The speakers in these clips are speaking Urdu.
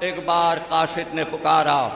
ایک بار قاصد نے پکارا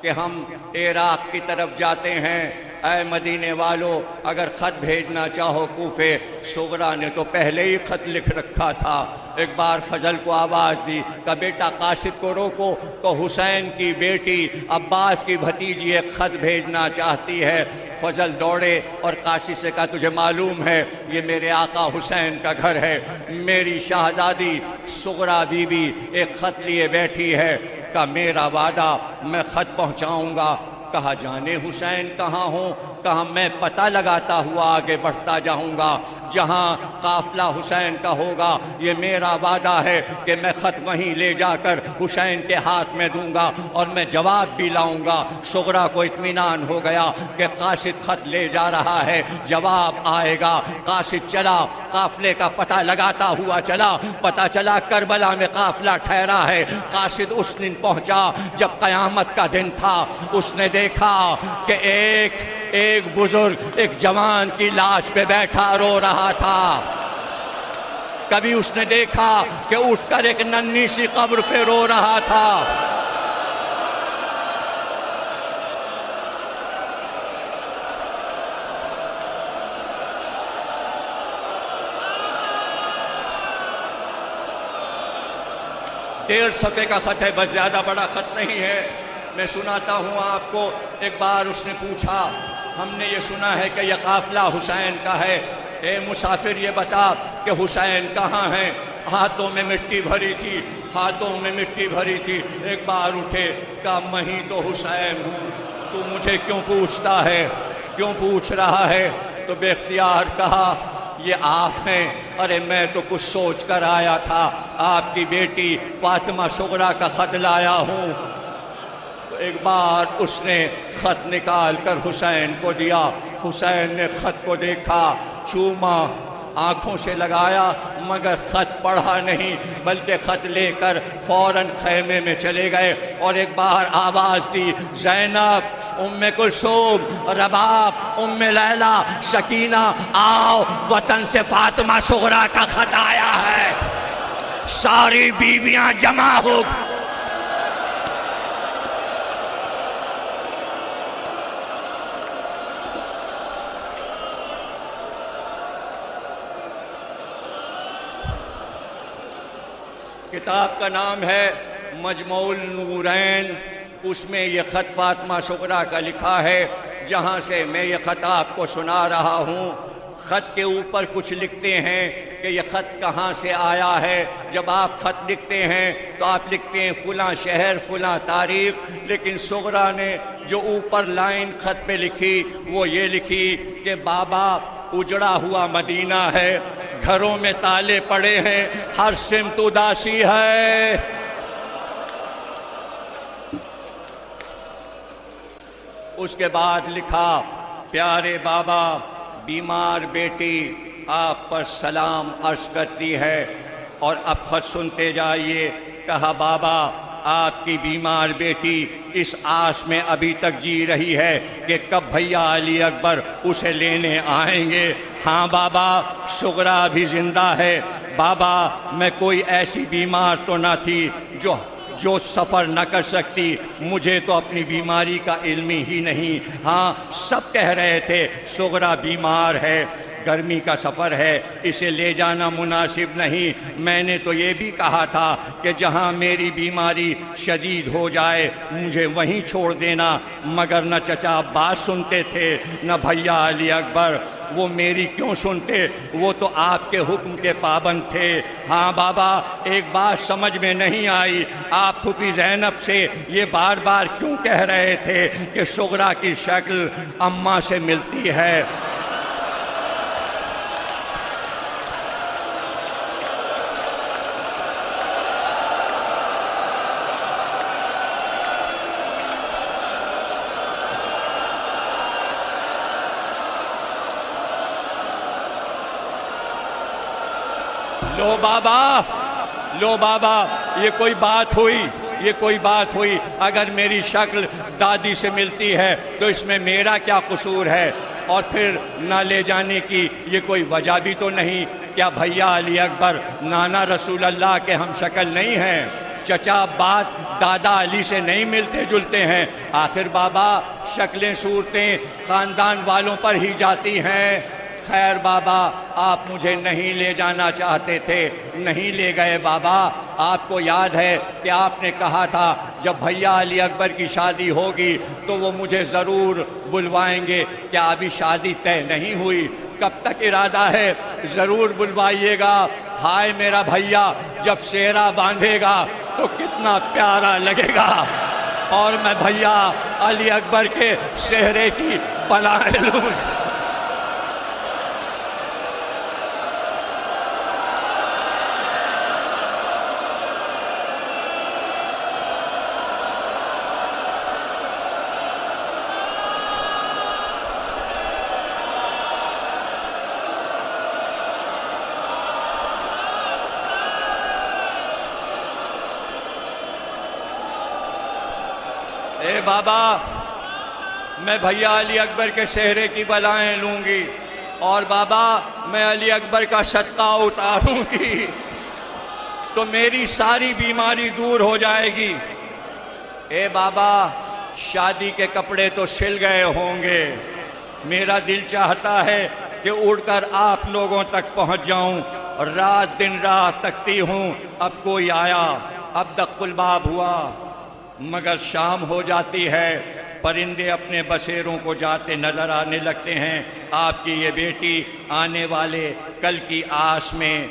کہ ہم عراق کی طرف جاتے ہیں، اے مدینے والو اگر خط بھیجنا چاہو کوفے۔ صغرا نے تو پہلے ہی خط لکھ رکھا تھا۔ ایک بار فضل کو آواز دی کہ بیٹا قاصد کو روکو، تو حسین کی بیٹی عباس کی بھتیجی ایک خط بھیجنا چاہتی ہے۔ فضل دوڑے اور قاصد سے کہا تجھے معلوم ہے یہ میرے آقا حسین کا گھر ہے، میری شہزادی صغرا بی بی ایک خط لیے بیٹھی ہے، کہ میرا وعدہ میں خط پہنچاؤں گا۔ کہا جانے حسین کہاں ہوں؟ کہا میں پتہ لگاتا ہوا آگے بڑھتا جاؤں گا، جہاں قافلہ حسین کا ہوگا یہ میرا وعدہ ہے کہ میں خط وہیں لے جا کر حسین کے ہاتھ میں دوں گا اور میں جواب بھی لاؤں گا۔ صغرا کو اطمینان ہو گیا کہ قاصد خط لے جا رہا ہے، جواب آئے گا۔ قاصد چلا، قافلے کا پتہ لگاتا ہوا چلا، پتہ چلا کربلا میں قافلہ ٹھہرا ہے۔ قاصد اس دن پہنچا جب قیامت کا دن تھا، اس نے دیکھا کہ ایک بزرگ ایک جوان کی لاش پہ بیٹھا رو رہا تھا۔ کبھی اس نے دیکھا کہ اٹھ کر ایک ننھی سی قبر پہ رو رہا تھا۔ ڈیڑھ صفحے کا خط ہے، بس زیادہ بڑا خط نہیں ہے، میں سناتا ہوں آپ کو۔ ایک بار اس نے پوچھا ہم نے یہ سنا ہے کہ یہ قافلہ حسین کا ہے، اے مسافر یہ بتا کہ حسین کہاں ہیں؟ ہاتھوں میں مٹی بھری تھی، ہاتھوں میں مٹی بھری تھی۔ ایک بار اٹھے کہا میں ہی تو حسین ہوں، تو مجھے کیوں پوچھتا ہے، کیوں پوچھ رہا ہے؟ تو بے اختیار کہا یہ آپ ہیں؟ ارے میں تو کچھ سوچ کر آیا تھا، آپ کی بیٹی فاطمہ صغرا کا خط لایا ہوں۔ تو ایک بار اس نے خط نکال کر حسین کو دیا، حسین نے خط کو دیکھا، چوما، آنکھوں سے لگایا، مگر خط پڑھا نہیں، بلکہ خط لے کر فوراً خیمے میں چلے گئے۔ اور ایک بار آواز دی زینب، ام کلثوم، رباب، ام لیلہ، سکینہ، آؤ وطن سے فاطمہ صغرا کا خط آیا ہے۔ ساری بیویاں جمع ہو کتاب کا نام ہے مجموع النورین، اس میں یہ خط فاطمہ صغرا کا لکھا ہے، جہاں سے میں یہ خط آپ کو سنا رہا ہوں۔ خط کے اوپر کچھ لکھتے ہیں کہ یہ خط کہاں سے آیا ہے۔ جب آپ خط لکھتے ہیں تو آپ لکھتے ہیں فلاں شہر فلاں تاریخ، لیکن صغرا نے جو اوپر لائن خط پہ لکھی وہ یہ لکھی کہ بابا اجڑا ہوا مدینہ ہے، گھروں میں تالے پڑے ہیں، ہر سمت اداسی ہے۔ اس کے بعد لکھا پیارے بابا بیمار بیٹی آپ پر سلام عرض کرتی ہے، اور اب خط سنتے جائیے۔ کہا بابا آپ کی بیمار بیٹی اس آس میں ابھی تک جی رہی ہے کہ کب بھیا علی اکبر اسے لینے آئیں گے۔ ہاں بابا صغرا بھی زندہ ہے۔ بابا میں کوئی ایسی بیمار تو نہ تھی جو سفر نہ کر سکتی، مجھے تو اپنی بیماری کا علم ہی نہیں۔ ہاں سب کہہ رہے تھے صغرا بیمار ہے، گرمی کا سفر ہے، اسے لے جانا مناسب نہیں۔ میں نے تو یہ بھی کہا تھا کہ جہاں میری بیماری شدید ہو جائے مجھے وہیں چھوڑ دینا، مگر نہ چچا عباس سنتے تھے نہ بھیا علی اکبر۔ وہ میری کیوں سنتے، وہ تو آپ کے حکم کے پابند تھے۔ ہاں بابا ایک بات سمجھ میں نہیں آئی، آپ پھوپھی زینب سے یہ بار بار کیوں کہہ رہے تھے کہ صغرا کی شکل اماں سے ملتی ہے؟ لو بابا یہ کوئی بات ہوئی، یہ کوئی بات ہوئی؟ اگر میری شکل دادی سے ملتی ہے تو اس میں میرا کیا قصور ہے؟ اور پھر نہ لے جانے کی یہ کوئی وجہ بھی تو نہیں؟ کیا بھیا علی اکبر نانا رسول اللہ کے ہم شکل نہیں ہیں؟ چچا باز دادا علی سے نہیں ملتے جلتے ہیں؟ آخر بابا شکلیں صورتیں خاندان والوں پر ہی جاتی ہیں۔ خیر بابا آپ مجھے نہیں لے جانا چاہتے تھے، نہیں لے گئے بابا۔ آپ کو یاد ہے کہ آپ نے کہا تھا جب بھیا علی اکبر کی شادی ہوگی تو وہ مجھے ضرور بلوائیں گے۔ کیا ابھی شادی طے نہیں ہوئی؟ کب تک ارادہ ہے؟ ضرور بلوائیے گا۔ ہائے میرا بھیا جب سہرا باندھے گا تو کتنا پیارا لگے گا، اور میں بھیا علی اکبر کے سہرے کی بلائیں لوں۔ اے بابا میں بھیا علی اکبر کے سہرے کی بلائیں لوں گی، اور بابا میں علی اکبر کا صدقہ اتاروں گی تو میری ساری بیماری دور ہو جائے گی۔ اے بابا شادی کے کپڑے تو سل گئے ہوں گے، میرا دل چاہتا ہے کہ اڑ کر آپ لوگوں تک پہنچ جاؤں۔ رات دن رات تکتی ہوں، اب کوئی آیا، اب دق الباب ہوا، مگر شام ہو جاتی ہے، پرندے اپنے بسیروں کو جاتے نظر آنے لگتے ہیں۔ آپ کی یہ بیٹی آنے والے کل کی آس میں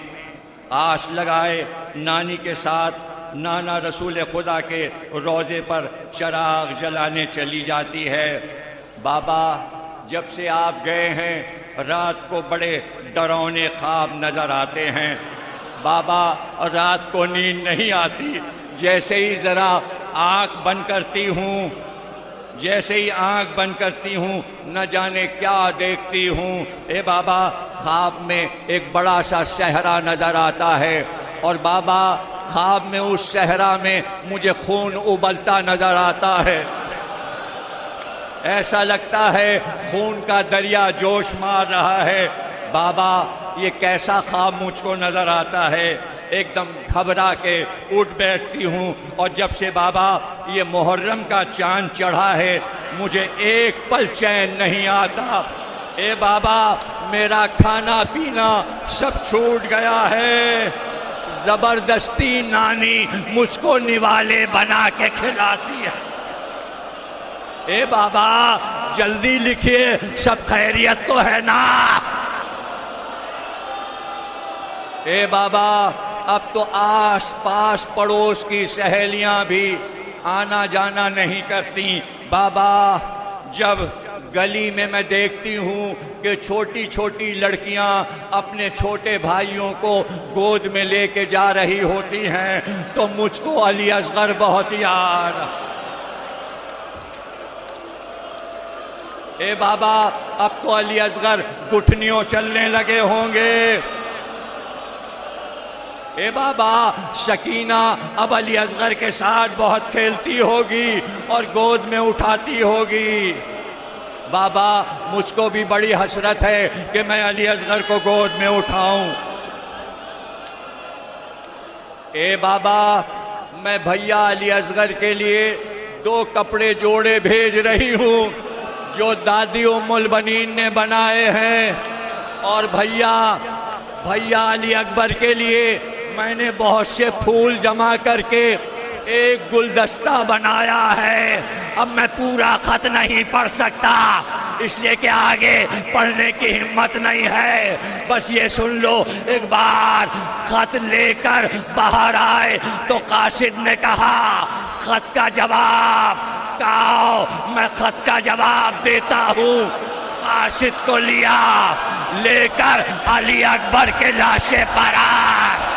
آس لگائے نانی کے ساتھ نانا رسول خدا کے روضے پر چراغ جلانے چلی جاتی ہے۔ بابا جب سے آپ گئے ہیں رات کو بڑے ڈراؤنے خواب نظر آتے ہیں۔ بابا رات کو نیند نہیں آتی، جیسے ہی ذرا آنکھ بند کرتی ہوں، جیسے ہی آنکھ بند کرتی ہوں نہ جانے کیا دیکھتی ہوں۔ اے بابا خواب میں ایک بڑا سا صحرا نظر آتا ہے، اور بابا خواب میں اس صحرا میں مجھے خون ابلتا نظر آتا ہے۔ ایسا لگتا ہے خون کا دریا جوش مار رہا ہے۔ بابا یہ کیسا خواب مجھ کو نظر آتا ہے؟ ایک دم گھبرا کے اٹھ بیٹھتی ہوں، اور جب سے بابا یہ محرم کا چاند چڑھا ہے مجھے ایک پل چین نہیں آتا۔ اے بابا میرا کھانا پینا سب چھوٹ گیا ہے، زبردستی نانی مجھ کو نوالے بنا کے کھلاتی ہے۔ اے بابا جلدی لکھیے، سب خیریت تو ہے نا؟ اے بابا اب تو آس پاس پڑوس کی سہیلیاں بھی آنا جانا نہیں کرتی۔ بابا جب گلی میں دیکھتی ہوں کہ چھوٹی چھوٹی لڑکیاں اپنے چھوٹے بھائیوں کو گود میں لے کے جا رہی ہوتی ہیں تو مجھ کو علی اصغر بہت یاد۔ اے بابا اب تو علی اصغر گھٹنیوں چلنے لگے ہوں گے۔ اے بابا سکینہ اب علی اصغر کے ساتھ بہت کھیلتی ہوگی اور گود میں اٹھاتی ہوگی۔ بابا مجھ کو بھی بڑی حسرت ہے کہ میں علی اصغر کو گود میں اٹھاؤں۔ اے بابا میں بھیا علی اصغر کے لیے 2 کپڑے جوڑے بھیج رہی ہوں جو دادی ام البنین نے بنائے ہیں، اور بھیا علی اکبر کے لیے میں نے بہت سے پھول جمع کر کے ایک گلدستہ بنایا ہے۔ اب میں پورا خط نہیں پڑھ سکتا اس لیے کہ آگے پڑھنے کی ہمت نہیں ہے، بس یہ سن لو ایک بار خط لے کر باہر آئے تو قاصد نے کہا خط کا جواب کہو، میں خط کا جواب دیتا ہوں۔ قاصد کو لیا، لے کر علی اکبر کے لاشے پر آئے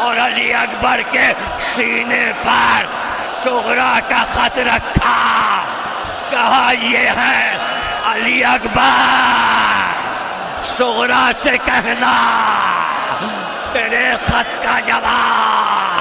اور علی اکبر کے سینے پر صغرا کا خط رکھا، کہا یہ ہے علی اکبر، صغرا سے کہنا تیرے خط کا جواب